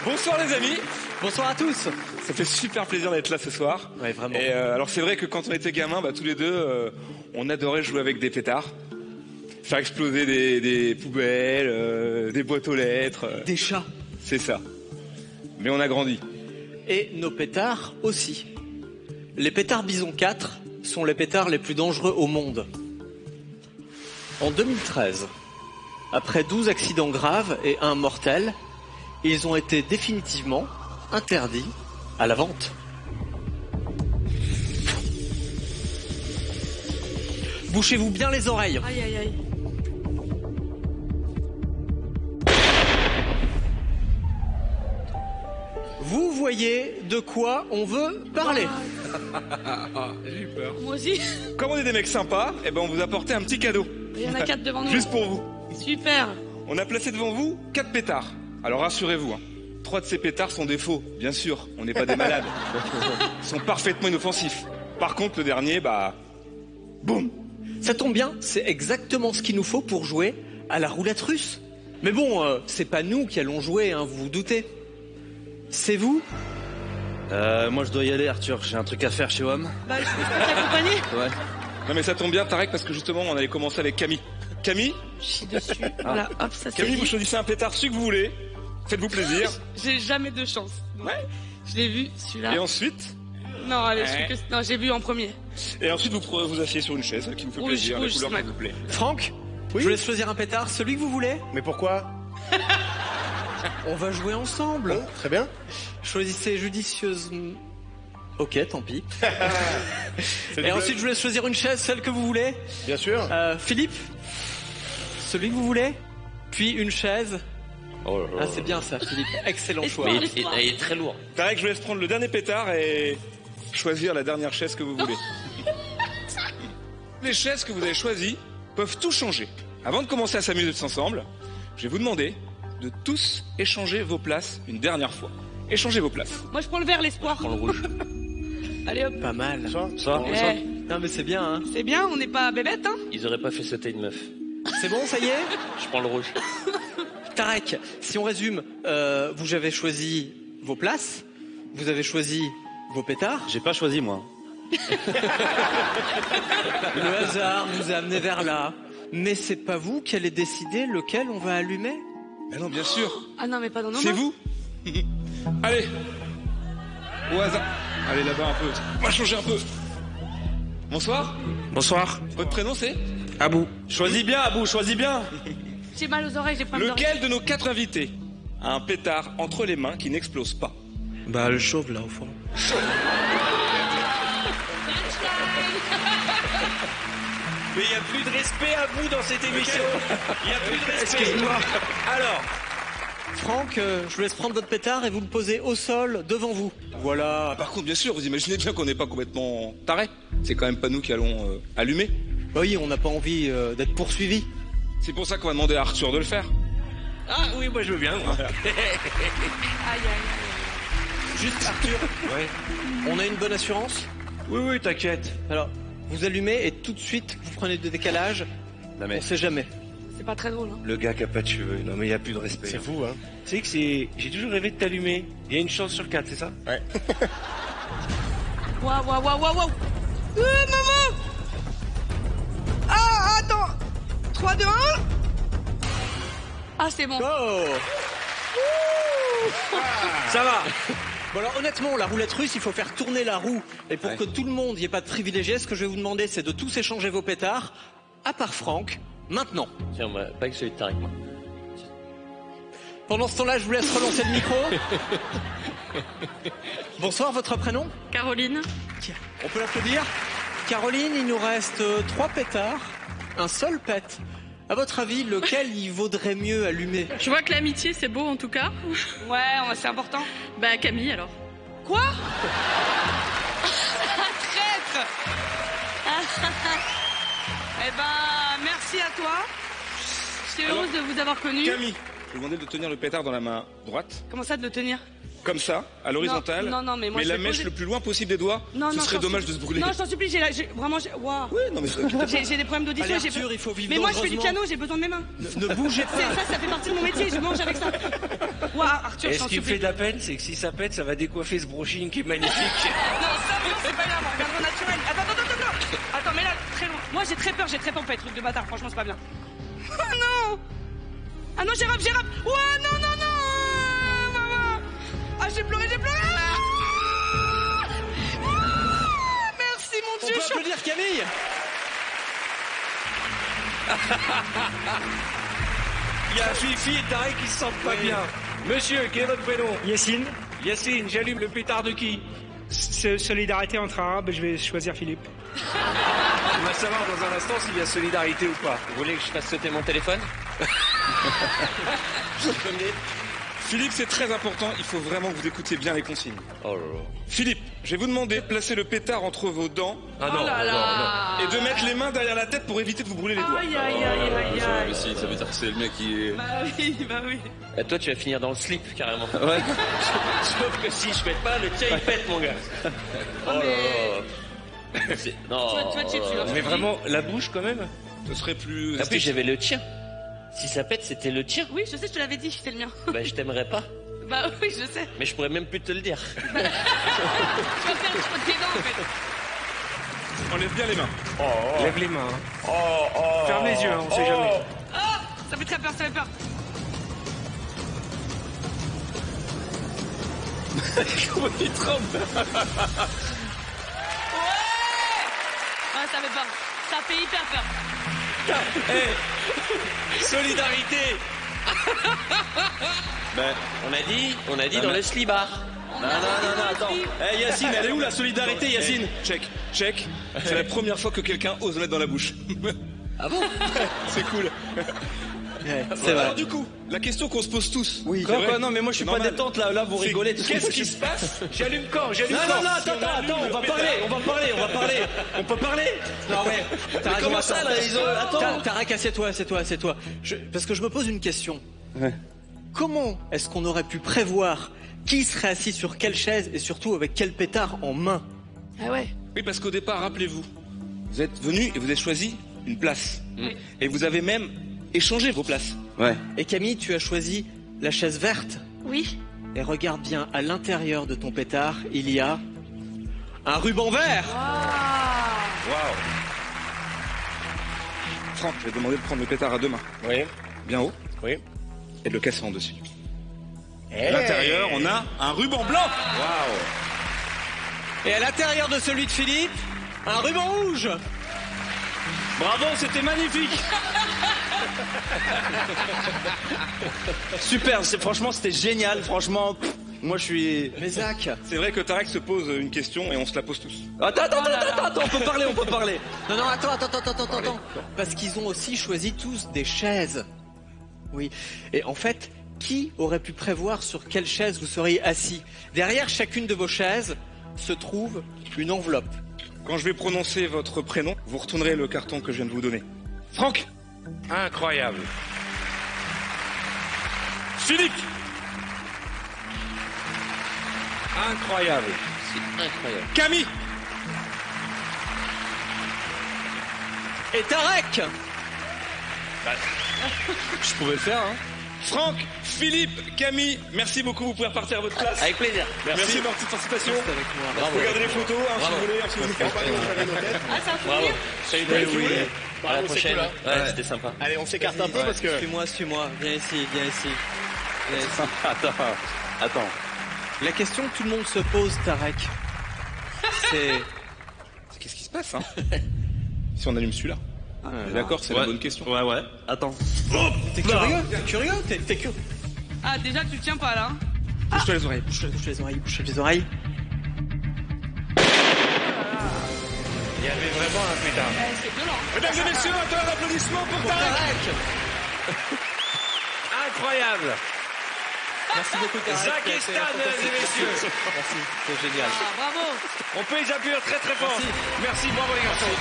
Bonsoir les amis. Bonsoir à tous. Ça fait super plaisir d'être là ce soir. Ouais, vraiment. Et alors c'est vrai que quand on était gamins, tous les deux, on adorait jouer avec des pétards. Faire exploser des poubelles, des boîtes aux lettres. Des chats. C'est ça. Mais on a grandi. Et nos pétards aussi. Les pétards Bison 4 sont les pétards les plus dangereux au monde. En 2013, après 12 accidents graves et un mortel, ils ont été définitivement interdits à la vente. Bouchez-vous bien les oreilles. Aïe aïe aïe. Vous voyez de quoi on veut parler. J'ai eu peur. Moi aussi. Comme on est des mecs sympas, on vous a apporté un petit cadeau. Il y en a 4 devant nous. Juste pour vous. Super. On a placé devant vous 4 pétards. Alors rassurez-vous, 3 de ces pétards sont des faux, bien sûr. On n'est pas des malades. Ils sont parfaitement inoffensifs. Par contre, le dernier, boum. Ça tombe bien, c'est exactement ce qu'il nous faut pour jouer à la roulette russe. Mais bon, c'est pas nous qui allons jouer, vous vous doutez. C'est vous. Moi je dois y aller, Arthur, j'ai un truc à faire chez WAM. Je peux t'accompagner. Ouais. Non mais ça tombe bien, Tarek, parce que justement, on allait commencer avec Camille. Camille, Je suis dessus. Voilà, hop, ça c'est Camille, vous dit. choisissez un pétard, celui que vous voulez. Faites-vous plaisir. J'ai jamais de chance. Donc, Ouais. Je l'ai vu, celui-là. Et ensuite, Non, allez, non, j'ai vu en premier. vous asseyez sur une chaise qui vous fait Rouge, plaisir, rouge, les couleurs c'est qui vous plaît. Franck, Oui. je vous laisse choisir un pétard, celui que vous voulez. Mais pourquoi? On va jouer ensemble. Bon, très bien. Choisissez judicieusement. Ok, tant pis. Et ensuite, je vous laisse choisir une chaise, celle que vous voulez. Bien sûr. Philippe, celui que vous voulez. Puis une chaise. Oh là là. Ah, c'est bien ça, Philippe. Excellent choix. Mais il est très lourd. Tarek, je vous laisse prendre le dernier pétard et choisir la dernière chaise que vous voulez. Les chaises que vous avez choisies peuvent tout changer. Avant de commencer à s'amuser tous ensemble, je vais vous demander de tous échanger vos places une dernière fois. Échangez vos places. Moi, je prends le vert, l'espoir. Prends le rouge. Allez hop. Pas mal. Ça Eh, Non, mais c'est bien, c'est bien, on n'est pas bébête, Ils auraient pas fait sauter une meuf. C'est bon, ça y est. Je prends le rouge. Tarek, si on résume, vous avez choisi vos places, vous avez choisi vos pétards. J'ai pas choisi moi. Le hasard nous a amené vers là. Mais c'est pas vous qui allez décider lequel on va allumer. Mais non, bien sûr. Ah non, mais pas dans nos C'est mains. vous. Allez. Au hasard. Allez là-bas un peu. On va changer un peu. Bonsoir. Bonsoir. Votre prénom c'est Abou. Choisis bien, Abou, choisis bien. J'ai mal aux oreilles, j'ai problème d'oreille. Lequel de nos 4 invités a un pétard entre les mains qui n'explose pas? Bah le chauve là au fond. Mais il y a plus de respect à vous dans cette émission. Il y a plus de respect. Excuse-moi. Alors, Franck, je vous laisse prendre votre pétard et vous le posez au sol devant vous. Voilà. Par contre, bien sûr, vous imaginez bien qu'on n'est pas complètement taré. C'est quand même pas nous qui allons allumer. Oui, on n'a pas envie d'être poursuivi. C'est pour ça qu'on va demander à Arthur de le faire. Ah oui, moi je veux bien. Moi. Aïe, aïe, aïe. Juste Arthur, Ouais. on a une bonne assurance. Oui, t'inquiète. Alors, vous allumez et tout de suite vous prenez de décalage. Non On sait jamais. C'est pas très drôle, Le gars qui a pas de cheveux, non mais il y a plus de respect. C'est fou, hein. Tu sais que j'ai toujours rêvé de t'allumer. Il y a une chance sur 4, c'est ça? Ouais. Waouh, waouh, waouh, waouh, waouh. Maman. Ah, attends. 3, 2, 1. Ah, c'est bon. Oh Ça va. Bon alors honnêtement, la roulette russe, il faut faire tourner la roue. Et pour que tout le monde n'y ait pas de privilégié, ce que je vais vous demander, c'est de tous échanger vos pétards, à part Franck, maintenant. Tiens, moi, pas que celui de Tarek, moi. Pendant ce temps-là, je vous laisse relancer le micro. Bonsoir, votre prénom? Caroline. On peut l'applaudir. Caroline, il nous reste 3 pétards, un seul pet. À votre avis, lequel il vaudrait mieux allumer? Je vois que l'amitié, c'est beau en tout cas. Ouais, c'est important. Bah Camille alors. Quoi? Traître. Eh ben, merci à toi. Je suis heureuse de vous avoir connu. Camille, je vous demandais de tenir le pétard dans la main droite, Comment ça de le tenir? comme ça, à l'horizontale. Non, mais moi, je la vais mèche poser- le plus loin possible des doigts. Non, Ce non, serait je t'en dommage de supplie. se brûler. Non, je t'en supplie, waouh. Oui, non mais J'ai des problèmes d'audition. Allez, j'ai Arthur, il faut vivre Mais moi, je fais du dangereusement. piano, j'ai besoin de mes mains. Ne bougez pas. Ça fait partie de mon métier, je mange avec ça. Ouah, Arthur, Et je ce t'en qui me supplie. fait de la peine, c'est que si ça pète, ça va décoiffer ce brushing qui est magnifique. Non, ça, non, c'est pas grave, regarde au naturel. Attends. Attends, mais là, très loin. Moi, j'ai très peur pour les trucs de bâtard. Franchement, c'est pas bien. Ah non. Ah non, j'ai rap. Ouais, non. Maman. Ah, j'ai pleuré. Merci, mon On Dieu. peut applaudir Camille. Il y a Fifi et Tarek qui se sentent pas bien. Monsieur, quel est votre prénom? Yacine, Yacine, j'allume le pétard de qui? solidarité entre arabes, je vais choisir Philippe. On va savoir dans un instant s'il y a solidarité ou pas. Vous voulez que je fasse sauter mon téléphone? Philippe, c'est très important, il faut vraiment que vous écoutiez bien les consignes. Oh là là. Philippe, je vais vous demander de placer le pétard entre vos dents Ah non, Oh là là. et de mettre les mains derrière la tête pour éviter de vous brûler les doigts. Aïe. Si, ça veut dire que c'est le mec qui est... Bah oui. Et toi, tu vas finir dans le slip, carrément. Ouais. Sauf que si je pète pas, le tien, il pète, mon gars. Oh là là. Non. Toi, tu tues. Mais vraiment, la bouche quand même? Ce serait plus... En plus, j'avais le tien. Si ça pète, c'était le tien. Oui, je sais, je te l'avais dit, c'est le mien. Bah, je t'aimerais pas. Bah oui, je sais. Mais je pourrais même plus te le dire. Tu vas perdre tes dents, en fait. Enlève bien les mains. Lève les mains. Ferme les yeux, on sait jamais. Oh, ça fait très peur, Comment il tremble? Ah, ça fait peur. Ça fait hyper peur. Solidarité. Ben, On a dit dans le slibard. non, attends. Eh Yacine, elle est où la solidarité, Yacine? Check. C'est la première fois que quelqu'un ose mettre dans la bouche. Ah bon? C'est cool. C'est vrai. Alors du coup, la question qu'on se pose tous. Oui, c'est vrai. non, mais moi je suis C'est pas normal. détente là, vous C'est- rigolez. Qu'est-ce qui se passe? J'allume quand? Non, attends, on va parler. On peut parler? Non ouais. T'as raison. Comment ça là, ils ont... Attends. Tarek, assieds-toi. Parce que je me pose une question. Comment est-ce qu'on aurait pu prévoir qui serait assis sur quelle chaise et surtout avec quel pétard en main? Ah ouais. Oui, parce qu'au départ, rappelez-vous, vous êtes venus et vous avez choisi une place. Et vous avez même échangé vos places. Ouais. Et Camille, tu as choisi la chaise verte. Oui. Et regarde bien, à l'intérieur de ton pétard, il y a un ruban vert. Waouh. Franck, je vais demander de prendre le pétard à deux mains. Oui. Bien haut. Oui. Et de le casser en dessus. À l'intérieur, on a un ruban blanc. Waouh. Et à l'intérieur de celui de Philippe, un ruban rouge. Bravo, c'était magnifique. Super, franchement c'était génial, franchement. Moi je suis... Mais Zach, C'est vrai que Tarek se pose une question et on se la pose tous. Attends, on peut parler. non, attends. Parce qu'ils ont aussi choisi tous des chaises. Oui. Et en fait, qui aurait pu prévoir sur quelle chaise vous seriez assis? Derrière chacune de vos chaises se trouve une enveloppe. Quand je vais prononcer votre prénom, vous retournerez le carton que je viens de vous donner. Franck, Incroyable. Philippe, Incroyable. C'est incroyable. Camille, Et Tarek. Je pouvais le faire, hein. Franck, Philippe, Camille, merci beaucoup, vous pouvez repartir à votre place. Avec plaisir. Merci de votre participation. Reste avec moi. Bravo. Regardez les photos, hein, si vous voulez, si vous voulez pas, vous avez nos têtes. Ah, c'est un Bravo. souvenir. Salut, Oui. À la prochaine. Ouais, c'était sympa. Allez, on s'écarte un peu parce que... Suis-moi. Viens ici. Attends. La question que tout le monde se pose, Tarek, c'est... Qu'est-ce qui se passe, hein? Si on allume celui-là. D'accord, c'est la bonne question. Ouais. Attends. T'es curieux? T'es curieux? Ah, déjà, tu le tiens pas là. Hein. Bouge-toi les oreilles. Bouche les oreilles. Il y avait vraiment un pétard. C'est violent. Mesdames et messieurs, un tonnerre d'applaudissements pour Tarek. Incroyable. Merci beaucoup, Tarek. Zach et Stan, mesdames et messieurs. Merci, c'est génial. Ah, bravo. On peut les applaudir très très fort. Merci, bravo les garçons.